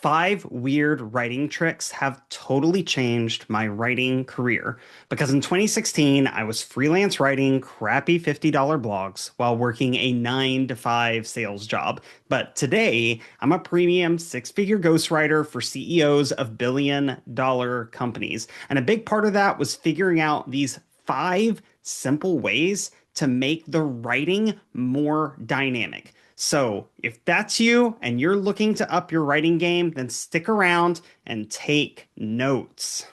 Five weird writing tricks have totally changed my writing career because in 2016, I was freelance writing crappy $50 blogs while working a 9 to 5 sales job. But today, I'm a premium six-figure ghostwriter for CEOs of billion-dollar companies. And a big part of that was figuring out these five simple ways to make the writing more dynamic. So, if that's you and you're looking to up your writing game, then stick around and take notes.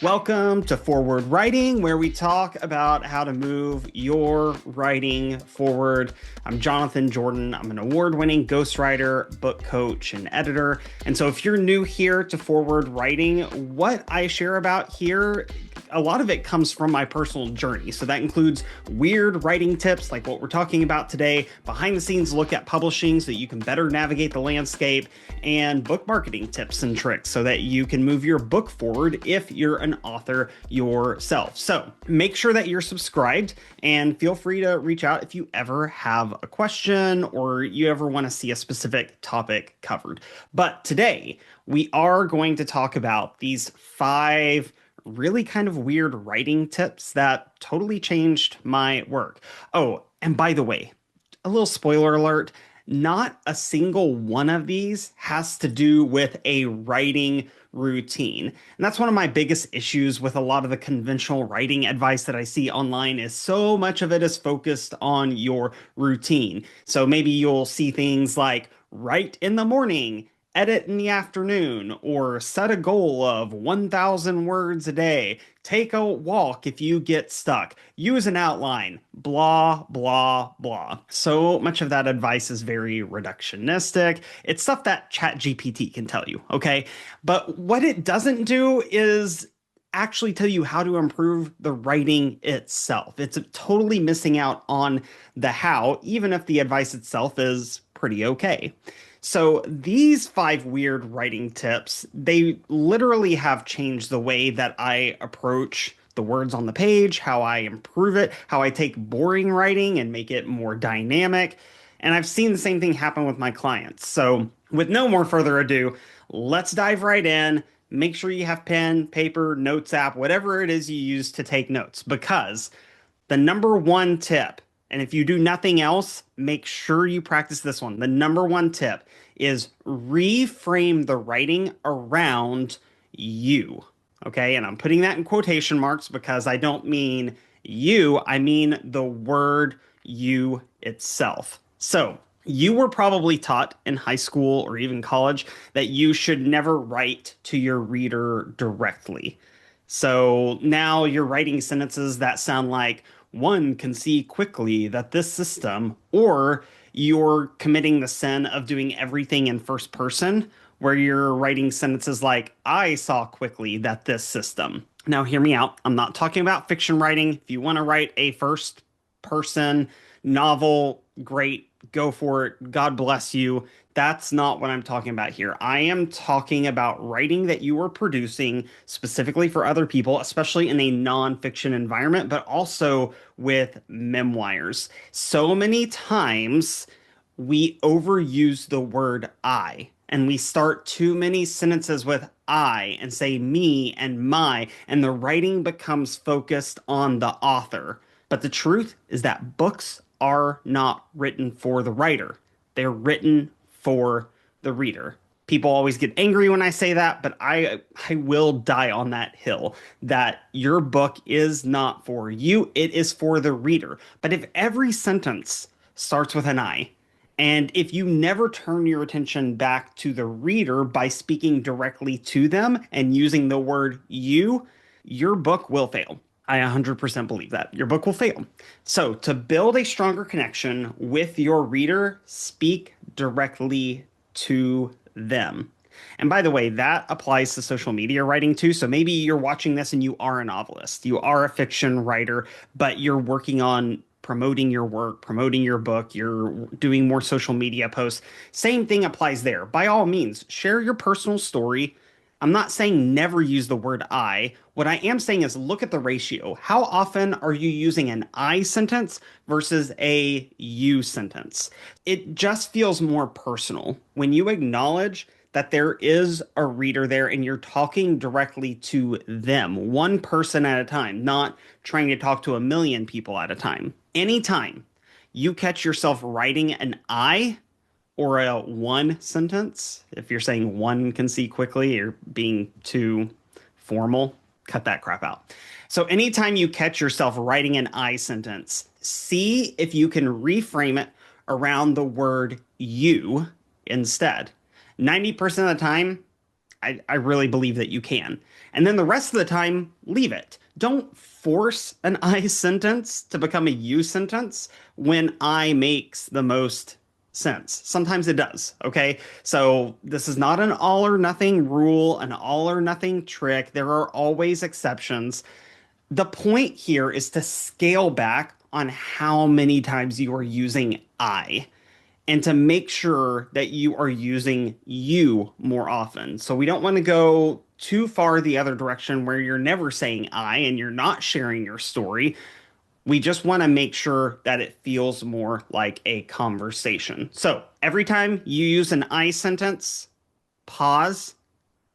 Welcome to Forward Writing, where we talk about how to move your writing forward. I'm Jonathan Jordan. I'm an award-winning ghostwriter, book coach, and editor. And so if you're new here to Forward Writing, what I share about here, a lot of it comes from my personal journey. So that includes weird writing tips like what we're talking about today, behind the scenes look at publishing so that you can better navigate the landscape, and book marketing tips and tricks so that you can move your book forward if you're an author yourself. So make sure that you're subscribed and feel free to reach out if you ever have a question or you ever want to see a specific topic covered. But today we are going to talk about these five really kind of weird writing tips that totally changed my work. Oh, and by the way, a little spoiler alert, not a single one of these has to do with a writing routine. And that's one of my biggest issues with a lot of the conventional writing advice that I see online is so much of it is focused on your routine. So maybe you'll see things like write in the morning, edit in the afternoon, or set a goal of 1,000 words a day. Take a walk if you get stuck. Use an outline. Blah, blah, blah. So much of that advice is very reductionistic. It's stuff that ChatGPT can tell you, okay? But what it doesn't do is actually tell you how to improve the writing itself. It's totally missing out on the how, even if the advice itself is pretty okay. So these five weird writing tips, they literally have changed the way that I approach the words on the page, how I improve it, how I take boring writing and make it more dynamic. And I've seen the same thing happen with my clients. So with no more further ado, let's dive right in. Make sure you have pen, paper, notes app, whatever it is you use to take notes, because the number one tip, and if you do nothing else, make sure you practice this one. The number one tip is reframe the writing around you. Okay. And I'm putting that in quotation marks because I don't mean you, I mean the word you itself. So you were probably taught in high school or even college that you should never write to your reader directly. So now you're writing sentences that sound like, one can see quickly that this system, or you're committing the sin of doing everything in first person, where you're writing sentences like, I saw quickly that this system. Now, hear me out. I'm not talking about fiction writing. If you want to write a first person novel, great, go for it. God bless you. That's not what I'm talking about here. I am talking about writing that you are producing specifically for other people, especially in a nonfiction environment, but also with memoirs. So many times we overuse the word I, and we start too many sentences with I and say me and my, and the writing becomes focused on the author. But the truth is that books are not written for the writer. They're written for the reader. People always get angry when I say that, but I will die on that hill that your book is not for you. It is for the reader. But if every sentence starts with an I, and if you never turn your attention back to the reader by speaking directly to them and using the word you, your book will fail. I 100% believe that. Your book will fail. So, to build a stronger connection with your reader, speak directly to them. And by the way, that applies to social media writing too. So maybe you're watching this and you are a novelist, you are a fiction writer, but you're working on promoting your work, promoting your book, you're doing more social media posts. Same thing applies there. By all means, share your personal story I'm not saying never use the word I. What I am saying is look at the ratio. How often are you using an I sentence versus a you sentence? It just feels more personal when you acknowledge that there is a reader there and you're talking directly to them, one person at a time, not trying to talk to a million people at a time. Anytime you catch yourself writing an I or a one sentence, if you're saying one can see quickly, you're being too formal, cut that crap out. So anytime you catch yourself writing an I sentence, see if you can reframe it around the word you instead. 90% of the time, I really believe that you can. And then the rest of the time, leave it. Don't force an I sentence to become a you sentence when I makes the most sense. Sometimes it does. Okay. So this is not an all or nothing rule, an all or nothing trick. There are always exceptions. The point here is to scale back on how many times you are using I and to make sure that you are using you more often. So we don't want to go too far the other direction where you're never saying I and you're not sharing your story. We just want to make sure that it feels more like a conversation. So every time you use an I sentence, pause,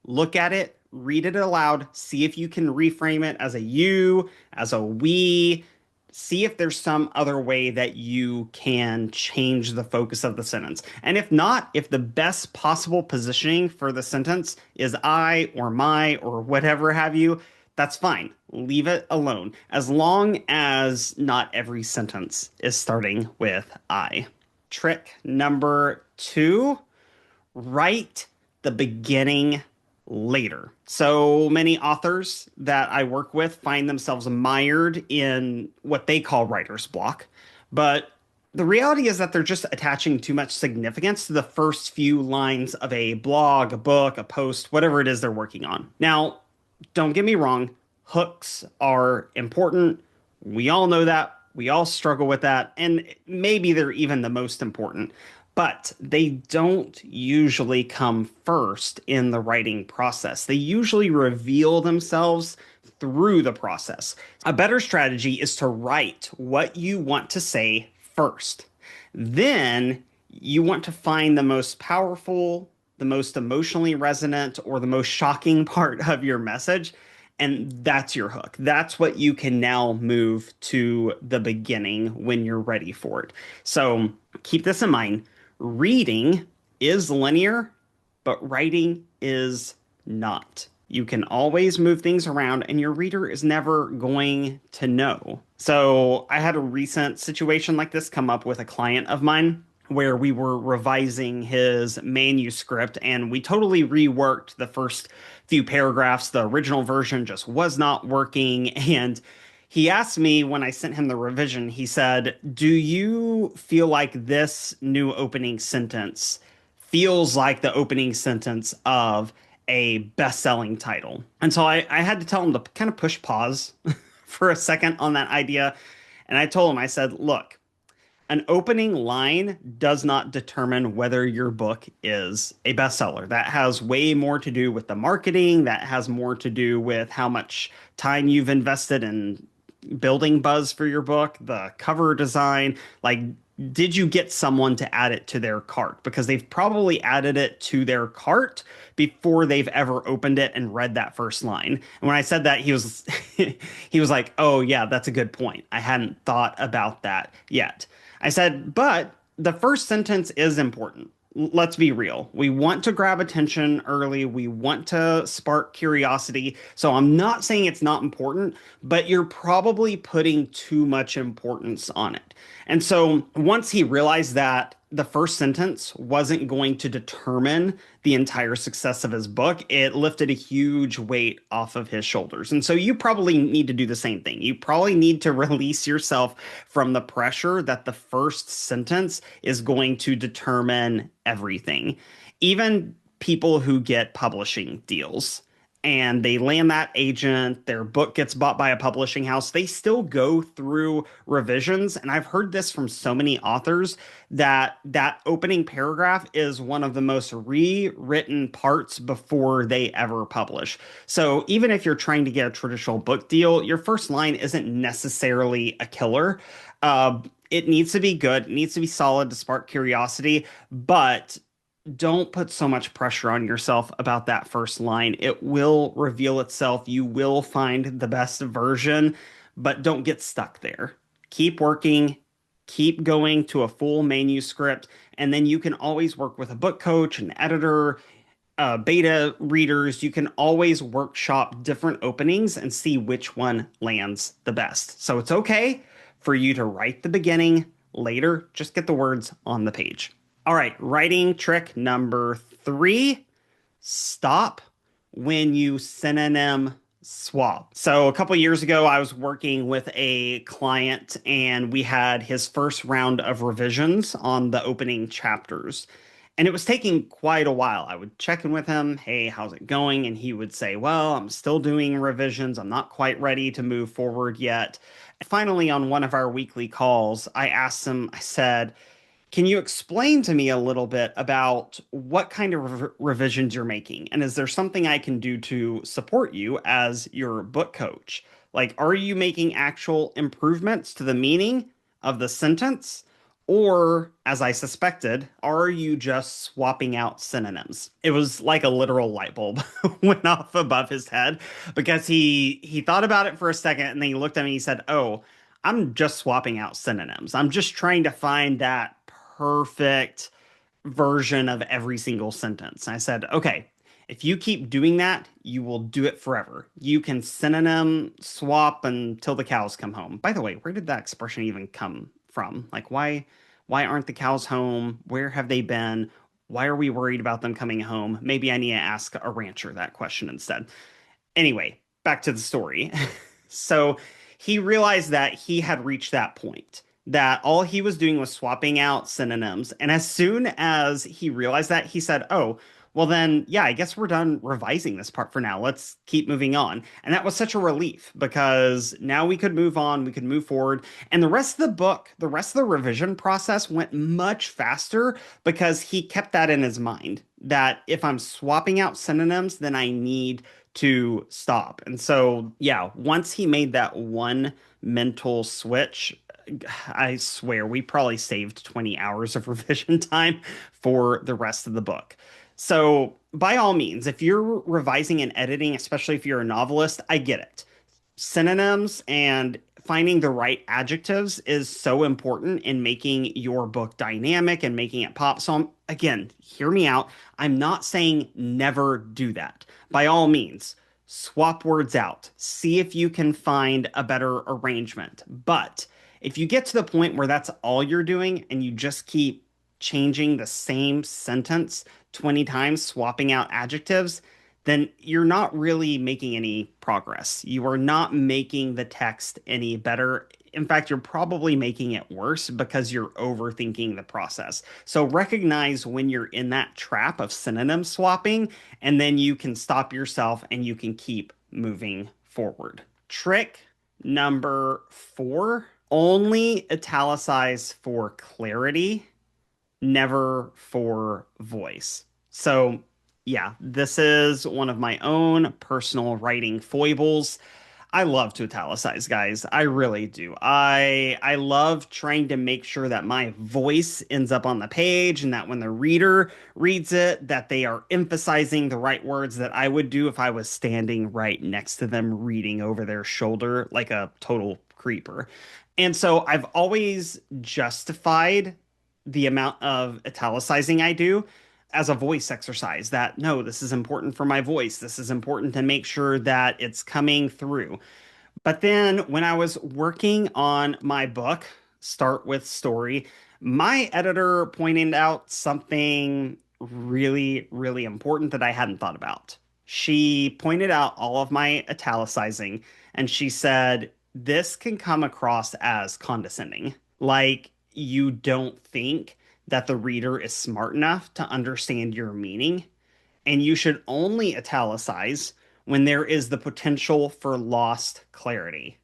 look at it, read it aloud, see if you can reframe it as a you, as a we. See if there's some other way that you can change the focus of the sentence. And if not, if the best possible positioning for the sentence is I or my or whatever have you, that's fine. Leave it alone. As long as not every sentence is starting with I. Trick number 2, write the beginning later. So many authors that I work with find themselves mired in what they call writer's block. But the reality is that they're just attaching too much significance to the first few lines of a blog, a book, a post, whatever it is they're working on. Now, don't get me wrong, hooks are important. We all know that. We all struggle with that. And maybe they're even the most important, but they don't usually come first in the writing process. They usually reveal themselves through the process. A better strategy is to write what you want to say first. Then you want to find the most powerful, the most emotionally resonant, or the most shocking part of your message. And that's your hook. That's what you can now move to the beginning when you're ready for it. So keep this in mind. Reading is linear, but writing is not. You can always move things around, and your reader is never going to know. So I had a recent situation like this come up with a client of mine where we were revising his manuscript and we totally reworked the first few paragraphs. The original version just was not working. And he asked me when I sent him the revision, he said, "Do you feel like this new opening sentence feels like the opening sentence of a best-selling title?" And so I had to tell him to kind of push pause for a second on that idea. And I told him, I said, look, an opening line does not determine whether your book is a bestseller. That has way more to do with the marketing. That has more to do with how much time you've invested in building buzz for your book, the cover design. Like, did you get someone to add it to their cart? Because they've probably added it to their cart before they've ever opened it and read that first line. And when I said that, he was he was like, "Oh yeah, that's a good point. I hadn't thought about that yet." I said, "But the first sentence is important. Let's be real. We want to grab attention early. We want to spark curiosity. So I'm not saying it's not important, but you're probably putting too much importance on it." And so once he realized that the first sentence wasn't going to determine the entire success of his book, it lifted a huge weight off of his shoulders. And so you probably need to do the same thing. You probably need to release yourself from the pressure that the first sentence is going to determine everything. Even people who get publishing deals and they land that agent, their book gets bought by a publishing house, they still go through revisions. And I've heard this from so many authors that that opening paragraph is one of the most rewritten parts before they ever publish. So even if you're trying to get a traditional book deal, your first line isn't necessarily a killer. It needs to be good, it needs to be solid to spark curiosity, but don't put so much pressure on yourself about that first line. It will reveal itself. You will find the best version, but don't get stuck there. Keep working, keep going to a full manuscript, and then you can always work with a book coach, an editor, beta readers. You can always workshop different openings and see which one lands the best. So it's okay for you to write the beginning later, just get the words on the page. All right, writing trick number 3, stop when you synonym swap. So a couple years ago, I was working with a client and we had his first round of revisions on the opening chapters. And it was taking quite a while. I would check in with him, hey, how's it going? And he would say, well, I'm still doing revisions. I'm not quite ready to move forward yet. Finally, on one of our weekly calls, I asked him, I said, can you explain to me a little bit about what kind of revisions you're making? And is there something I can do to support you as your book coach? Like, are you making actual improvements to the meaning of the sentence? Or, as I suspected, are you just swapping out synonyms? It was like a literal light bulb went off above his head because he thought about it for a second and then he looked at me and he said, oh, I'm just swapping out synonyms. I'm just trying to find that perfect version of every single sentence. And I said, okay, if you keep doing that, you will do it forever. You can synonym swap until the cows come home. By the way, where did that expression even come from? Like, why aren't the cows home? Where have they been? Why are we worried about them coming home? Maybe I need to ask a rancher that question instead. Anyway, back to the story. So he realized that he had reached that point, that all he was doing was swapping out synonyms. And as soon as he realized that, he said, oh, well, then, yeah, I guess we're done revising this part for now. Let's keep moving on. And that was such a relief because now we could move on, we could move forward. And the rest of the book, the rest of the revision process went much faster because he kept that in his mind that if I'm swapping out synonyms, then I need to stop. And so, yeah, once he made that one mental switch, I swear we probably saved 20 hours of revision time for the rest of the book. So, by all means, if you're revising and editing, especially if you're a novelist, I get it. Synonyms and finding the right adjectives is so important in making your book dynamic and making it pop. So, again, hear me out. I'm not saying never do that. By all means, swap words out. See if you can find a better arrangement. But if you get to the point where that's all you're doing and you just keep changing the same sentence 20 times, swapping out adjectives, then you're not really making any progress. You are not making the text any better. In fact, you're probably making it worse because you're overthinking the process. So recognize when you're in that trap of synonym swapping, and then you can stop yourself and you can keep moving forward. Trick number 4, only italicize for clarity, never for voice. So, yeah, this is one of my own personal writing foibles. I love to italicize, guys. I really do. I love trying to make sure that my voice ends up on the page and that when the reader reads it, that they are emphasizing the right words that I would do if I was standing right next to them reading over their shoulder like a total creeper. And so I've always justified the amount of italicizing I do as a voice exercise, that no, this is important for my voice. This is important to make sure that it's coming through. But then when I was working on my book, Start with Story, my editor pointed out something really, really important that I hadn't thought about. She pointed out all of my italicizing and she said, this can come across as condescending. Like you don't think that the reader is smart enough to understand your meaning, and you should only italicize when there is the potential for lost clarity.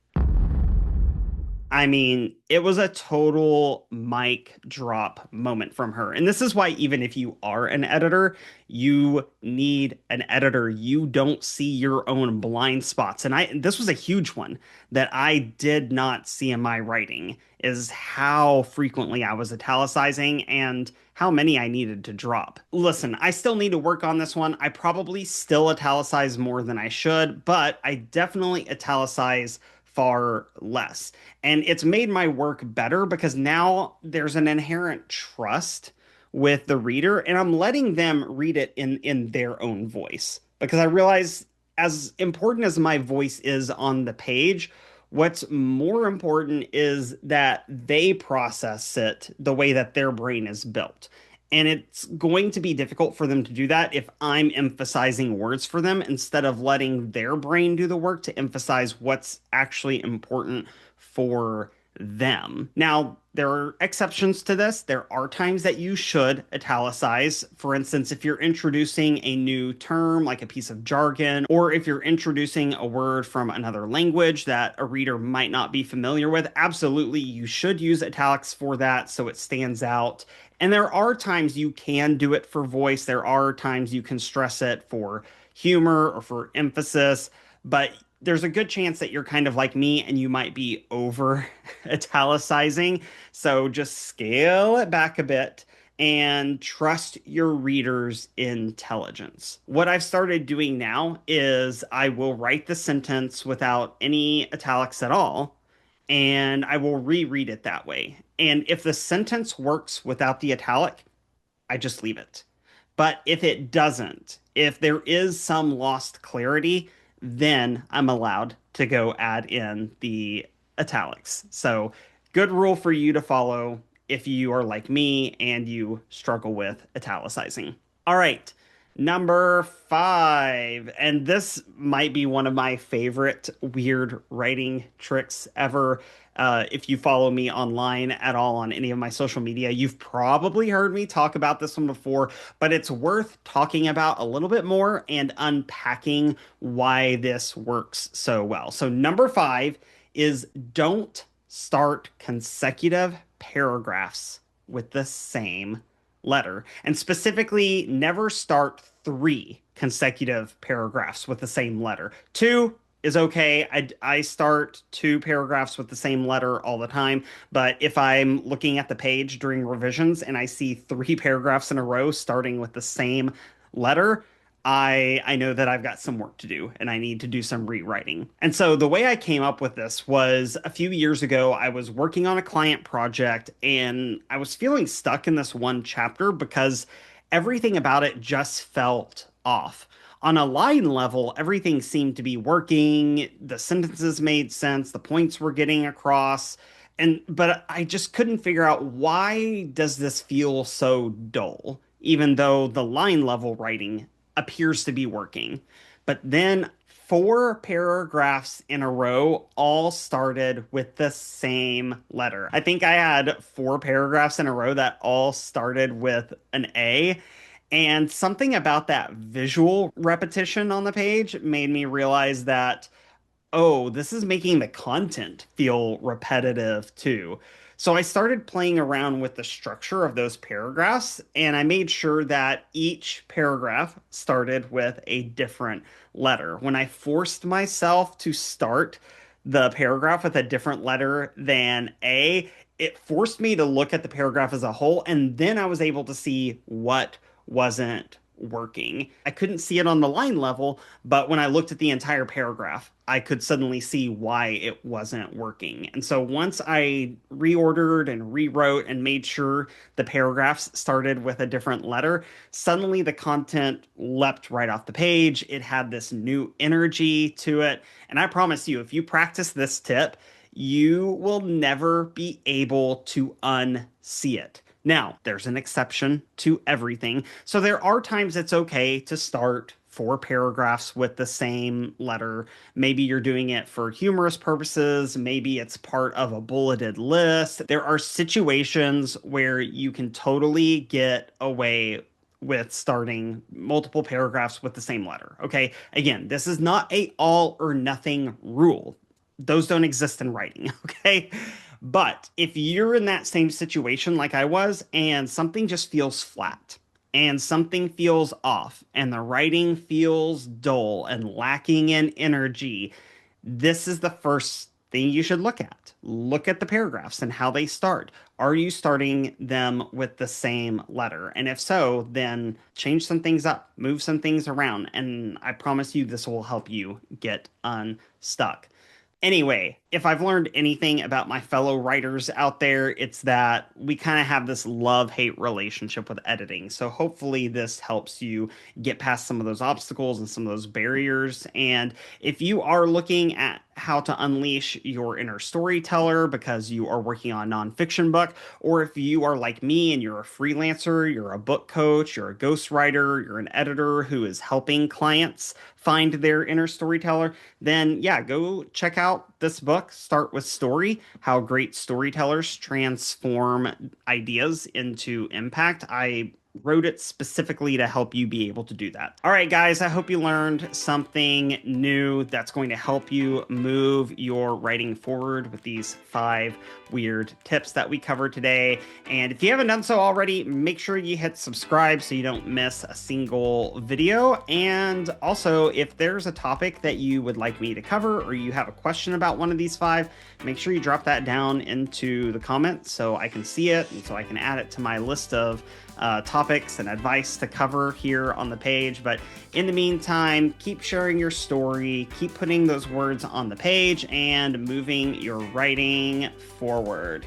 I mean, it was a total mic drop moment from her. And this is why, even if you are an editor, you need an editor. You don't see your own blind spots. And this was a huge one that I did not see in my writing, is how frequently I was italicizing and how many I needed to drop. Listen, I still need to work on this one. I probably still italicize more than I should, but I definitely italicize far less. And it's made my work better because now there's an inherent trust with the reader, and I'm letting them read it in their own voice. Because I realize, as important as my voice is on the page, what's more important is that they process it the way that their brain is built. And it's going to be difficult for them to do that if I'm emphasizing words for them instead of letting their brain do the work to emphasize what's actually important for them. Now, there are exceptions to this. There are times that you should italicize. For instance, if you're introducing a new term, like a piece of jargon, or if you're introducing a word from another language that a reader might not be familiar with, absolutely, you should use italics for that so it stands out. And there are times you can do it for voice. There are times you can stress it for humor or for emphasis, but there's a good chance that you're kind of like me and you might be over italicizing. So just scale it back a bit and trust your reader's intelligence. What I've started doing now is I will write the sentence without any italics at all, and I will reread it that way. And if the sentence works without the italic, I just leave it. But if it doesn't, if there is some lost clarity, then I'm allowed to go add in the italics. So, good rule for you to follow if you are like me and you struggle with italicizing. All right, number five. And this might be one of my favorite weird writing tricks ever. If you follow me online at all on any of my social media, you've probably heard me talk about this one before, but it's worth talking about a little bit more and unpacking why this works so well. So, number five is don't start consecutive paragraphs with the same letter. And specifically, never start three consecutive paragraphs with the same letter. Two is okay. I start two paragraphs with the same letter all the time. But if I'm looking at the page during revisions and I see three paragraphs in a row starting with the same letter, I know that I've got some work to do and I need to do some rewriting. And so the way I came up with this was a few years ago, I was working on a client project and I was feeling stuck in this one chapter because everything about it just felt off. On a line level, everything seemed to be working, the sentences made sense, the points were getting across, and but I just couldn't figure out, why does this feel so dull, even though the line level writing appears to be working. But then four paragraphs in a row all started with the same letter. I think I had four paragraphs in a row that all started with an A. And something about that visual repetition on the page made me realize that, oh, this is making the content feel repetitive too. So I started playing around with the structure of those paragraphs, and I made sure that each paragraph started with a different letter. When I forced myself to start the paragraph with a different letter than A, it forced me to look at the paragraph as a whole, and then I was able to see what wasn't working. I couldn't see it on the line level, but when I looked at the entire paragraph, I could suddenly see why it wasn't working. And so once I reordered and rewrote and made sure the paragraphs started with a different letter, suddenly the content leapt right off the page. It had this new energy to it. And I promise you, if you practice this tip, you will never be able to unsee it. Now, there's an exception to everything. So there are times it's okay to start four paragraphs with the same letter. Maybe you're doing it for humorous purposes. Maybe it's part of a bulleted list. There are situations where you can totally get away with starting multiple paragraphs with the same letter. Okay. Again, this is not a all or nothing rule. Those don't exist in writing. Okay. But if you're in that same situation like I was and something just feels flat and something feels off and the writing feels dull and lacking in energy, this is the first thing you should look at. Look at the paragraphs and how they start. Are you starting them with the same letter? And if so, then change some things up, move some things around, and I promise you this will help you get unstuck. Anyway, if I've learned anything about my fellow writers out there, it's that we kind of have this love-hate relationship with editing. So hopefully this helps you get past some of those obstacles and some of those barriers. And if you are looking at how to unleash your inner storyteller because you are working on a nonfiction book, or if you are like me and you're a freelancer, you're a book coach, you're a ghostwriter, you're an editor who is helping clients find their inner storyteller, then yeah, go check out this book, Start with Story, How Great Storytellers Transform Ideas into Impact. I wrote it specifically to help you be able to do that. All right, guys, I hope you learned something new that's going to help you move your writing forward with these 5 weird tips that we covered today. And if you haven't done so already, make sure you hit subscribe so you don't miss a single video. And also, if there's a topic that you would like me to cover or you have a question about one of these 5, make sure you drop that down into the comments so I can see it and so I can add it to my list of topics and advice to cover here on the page. But in the meantime, keep sharing your story, keep putting those words on the page, and moving your writing forward.